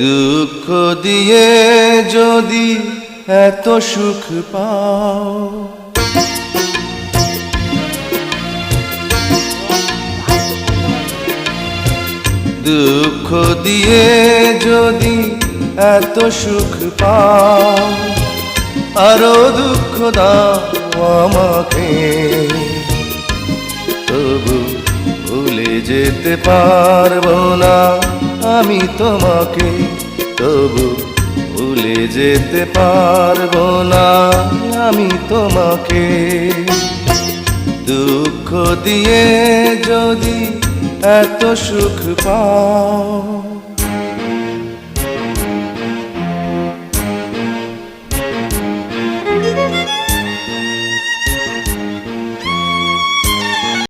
দুঃখ দিয়ে যদি এত সুখ পাও, দুঃখ দিয়ে যদি এত সুখ পাও, আরো দুঃখ দাও আমাকে, তবু ভুলে যেতে পারবো না আমি তোমাকে, তবু ভুলে যেতে পারবো না আমি তোমাকে। দুঃখ দিয়ে যদি এত সুখ পাও।